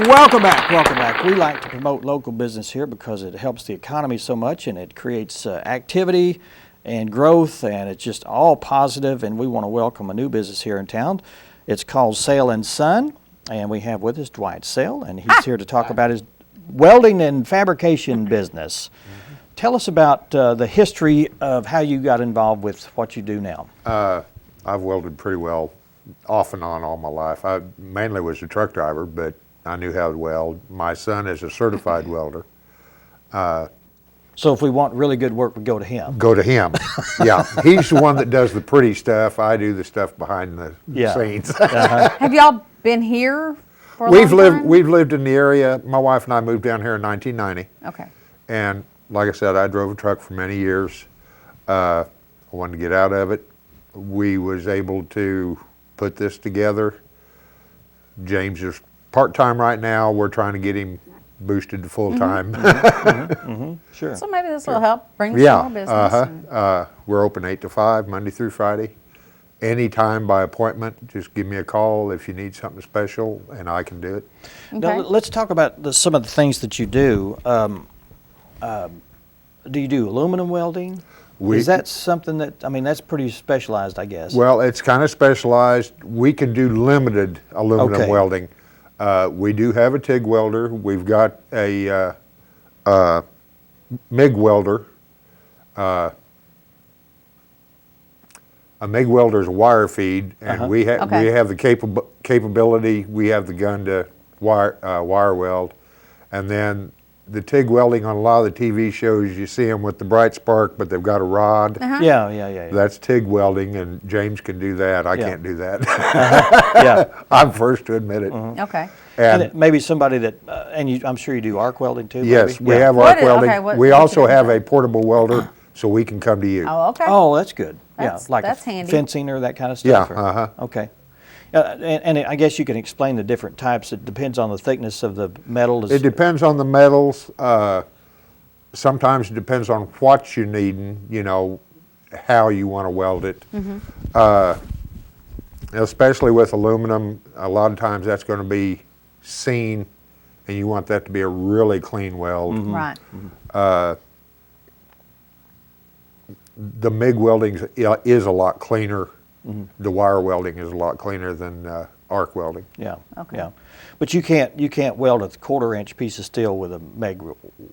Welcome back, welcome back. We like to promote local business here because it helps the economy so much and it creates activity and growth, and it's just all positive, and we want to welcome a new business here in town. It's called Sale and Son, and we have with us Dwight Sale, and he's here to talk about his welding and fabrication business. Tell us about the history of how you got involved with what you do now. I've welded pretty well off and on all my life. I mainly was a truck driver, but I knew how to weld. My son is a certified welder. So if we want really good work, we go to him. Go to him. Yeah, he's the one that does the pretty stuff. I do the stuff behind the scenes. Have y'all been here for a We've long time? We've lived in the area. My wife and I moved down here in 1990. Okay. And like I said, I drove a truck for many years. I wanted to get out of it. We was able to put this together. James is part-time right now. We're trying to get him boosted to full-time. Sure. So maybe this will help bring some more business. We're open 8 to 5, Monday through Friday. Anytime by appointment, just give me a call if you need something special, and I can do it. Now, let's talk about some of the things that you do. Do you do aluminum welding? Is that something that, I mean, that's pretty specialized, I guess. Well, it's kind of specialized. We can do limited aluminum welding. We do have a TIG welder. We've got a MIG welder. A MIG welder is a wire feed, and we have the capability. We have the gun to wire weld, and then the TIG welding on a lot of the TV shows, you see them with the bright spark, but they've got a rod. Yeah. That's TIG welding, and James can do that. I can't do that. Yeah. I'm first to admit it. Okay. And maybe somebody that, I'm sure you do arc welding too? Yes, maybe? we have arc welding. Okay, we also have a portable welder, so we can come to you. Oh, okay. Oh, that's good. Like that's handy. fencing or that kind of stuff? Yeah, Okay. And I guess you can explain the different types. It depends on the thickness of the metal. It depends on the metals. Sometimes it depends on what you're needing, you know, how you want to weld it. Especially with aluminum, a lot of times that's going to be seen, and you want that to be a really clean weld. Right. The MIG welding is a lot cleaner. The wire welding is a lot cleaner than arc welding. Yeah. Okay. Yeah. But you can't weld a 1/4-inch piece of steel with a MIG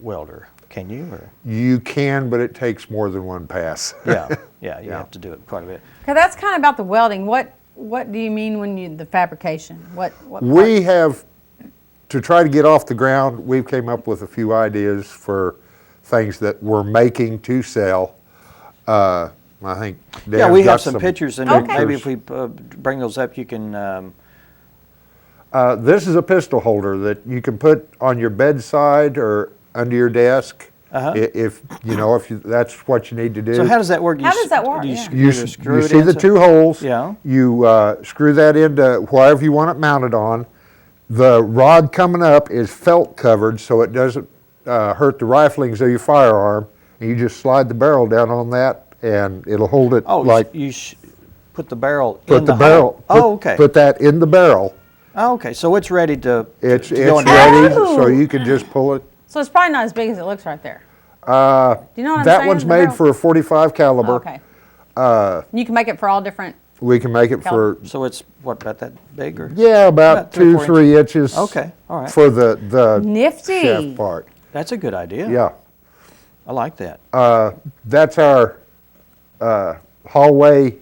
welder, can you? Or? You can, but it takes more than one pass. Yeah. You have to do it quite a bit. Okay, that's kind of about the welding. What do you mean when the fabrication? What We have, to try to get off the ground, we've came up with a few ideas for things that we're making to sell. I think Dan's we got have some pictures, and maybe if we bring those up, you can. This is a pistol holder that you can put on your bedside or under your desk. If that's what you need to do. So how does that work? How does that work? You see the two holes. Yeah. You screw that into wherever you want it mounted on. The rod coming up is felt covered, so it doesn't hurt the riflings of your firearm. And you just slide the barrel down on that, and it'll hold it you put the barrel in the barrel. Okay. Put that in the barrel. Oh, okay. So it's ready to. It's go in ready, so you can just pull it. So it's probably not as big as it looks right there. Do you know what I'm that saying? One's made for a 45 caliber. Okay. You can make it for all different. We can make it for. So it's what, about that big, or? Yeah, about 2 or 3 inches. Okay. All right. For the Nifty shaft part. That's a good idea. Yeah. I like that. That's our hallway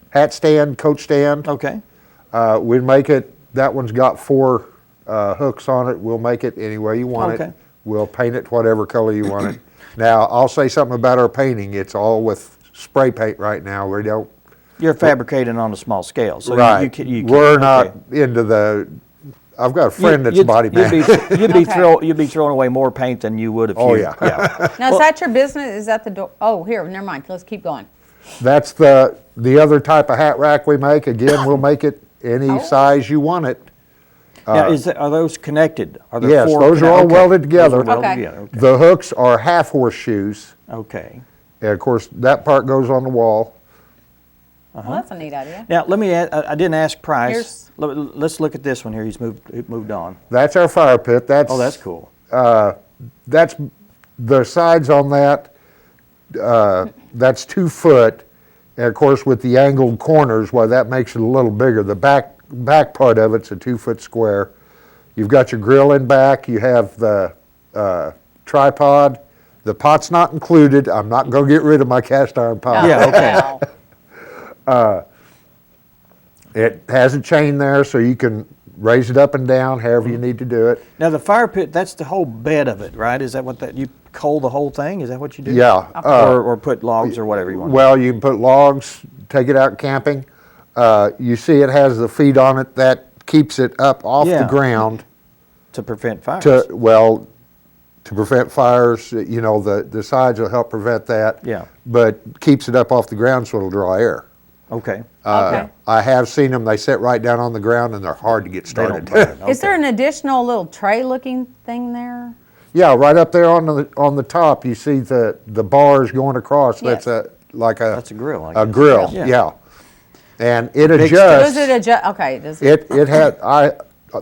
hat stand, coat stand. Okay. We make it. That one's got 4 hooks on it. We'll make it any way you want it. We'll paint it whatever color you want it. Now, I'll say something about our painting. It's all with spray paint right now. We don't. You're fabricating on a small scale, so right. We're not into the. I've got a friend that's body man. You'd be throwing away more paint than you would if you. Yeah. Now, is that your business? Is that the door? Oh, here, never mind. Let's keep going. That's the other type of hat rack we make. Again, we'll make it any size you want it. Now, are those connected? Are there yes, 4 those are all welded together. Okay. The hooks are half horseshoes. Okay. And of course, that part goes on the wall. Well, that's a neat idea. Now, let me add, I didn't ask price. Here's- Let's look at this one here. He moved on. That's our fire pit. That's Oh, that's cool. That's the sides on that. That's 2 foot, and of course with the angled corners, why that makes it a little bigger. The back part of it's a 2 foot square. You've got your grill in back. You have the tripod. The pot's not included. I'm not going to get rid of my cast iron pot. Yeah, okay. It has a chain there, so you can raise it up and down however you need to do it. Now, the fire pit, that's the whole bed of it, right? Is that what you coal the whole thing? Is that what you do? Yeah. Or put logs or whatever you want. Well, you can put logs, take it out camping. You see it has the feet on it that keeps it up off Yeah. the ground To prevent fires. to prevent fires. You know, the sides will help prevent that. Yeah. But keeps it up off the ground so it'll draw air. Okay. Okay. I have seen them. They sit right down on the ground and they're hard to get They started. don't burn. Is there Okay. an additional little tray-looking thing there? Yeah, right up there on the top, you see the bars going across. Yes. That's That's a grill, I a guess. grill. Yeah. Yeah. And it Big adjusts. Does it adjust? Okay. Does it? It had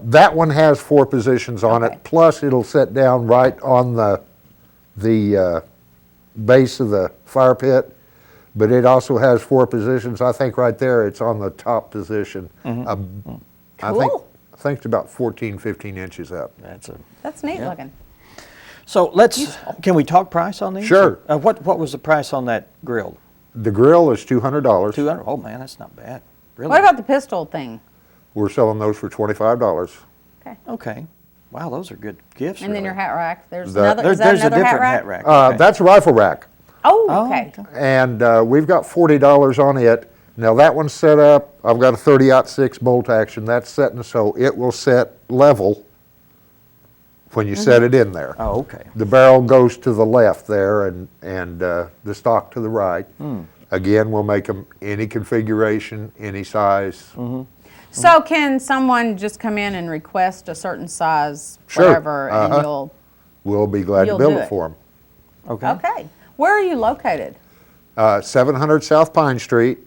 that one has 4 positions on Okay. it. Plus, it'll set down right on the base of the fire pit. But it also has 4 positions. I think right there, it's on the top position. I Cool. think it's about 14, 15 inches up. That's neat looking. So can we talk price on these? Sure. What was the price on that grill? The grill is $200. 200. Oh man, that's not bad. Really? What about the pistol thing? We're selling those for $25. Okay. Okay. Wow, those are good gifts. And then your hat rack. There's The- another. Is that There's a another different hat rack? Okay. That's a rifle rack. Oh, okay. And we've got $40 on it. Now that one's set up, I've got a 30-06 bolt action. That's setting so it will set level when you set it in there. Oh, okay. The barrel goes to the left there and the stock to the right. Again, we'll make them any configuration, any size. So can someone just come in and request a certain size, Sure. whatever, and you'll? We'll be glad to You'll build do it it. for them. Okay. Okay. Where are you located? 700 South Pine Street.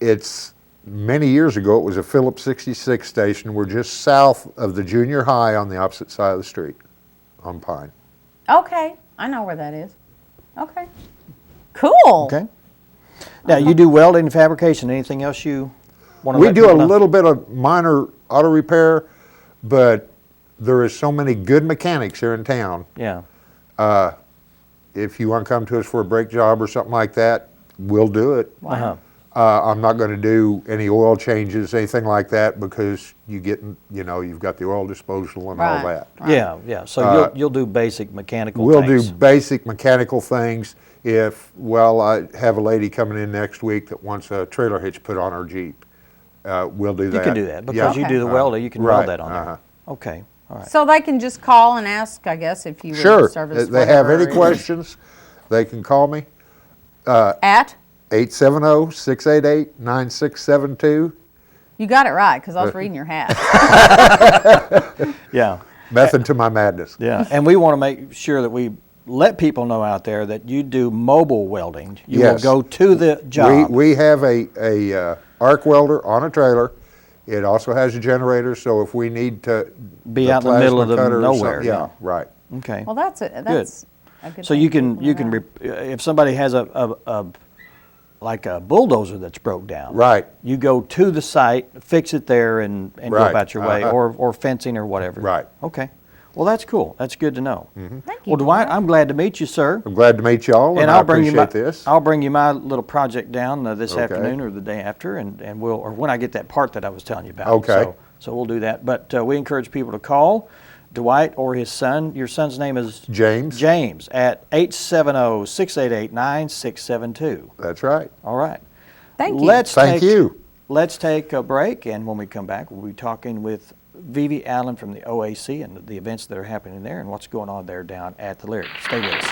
It's many years ago, it was a Phillips 66 station. We're just south of the junior high on the opposite side of the street on Pine. Okay, I know where that is. Okay. Cool. Okay. Now you do welding and fabrication. Anything else you want to? We do a little bit of minor auto repair, but there is so many good mechanics here in town. Yeah. If you want to come to us for a brake job or something like that, we'll do it. Uh-huh. I'm not going to do any oil changes, anything like that, because you've got the oil disposal and all Right. that. Yeah, yeah. So you'll do basic mechanical We'll things. do basic mechanical things. I have a lady coming in next week that wants a trailer hitch put on her Jeep. We'll do that. You can do that because you do the welder. You can Right, weld that on there. Okay. All right. So they can just call and ask, I guess, if you would Sure. service If they have whatever any it is. questions, they can call me. At? 870-688-9672. You got it right, because I was reading your hat. Yeah. Method to my madness. Yeah. And we want to make sure that we let people know out there that you do mobile welding. You Yes. will go to the job. We have a arc welder on a trailer. It also has a generator, so if we need to Be out in the middle of the plasma cutter or nowhere, something- yeah. right. Okay. Well, that's a good So thing you for can people to know. if somebody has like a bulldozer that's broke down. Right. You go to the site, fix it there, and go Right. about your way, or fencing or whatever. Right. Okay. Well, that's cool. That's good to know. Thank you. Well, Dwight, I'm glad to meet you, sir. I'm glad to meet y'all, and I I'll bring you appreciate this. I'll bring you my little project down this Okay. afternoon or the day after, and or when I get that part that I was telling you about. Okay. So we'll do that. But we encourage people to call Dwight or his son. Your son's name is James. James at 870-688-9672. That's right. All right. Thank you. Thank you. Let's take a break, and when we come back, we'll be talking with Vivi Allen from the OAC and the events that are happening there and what's going on there down at the Lyric. Stay with us.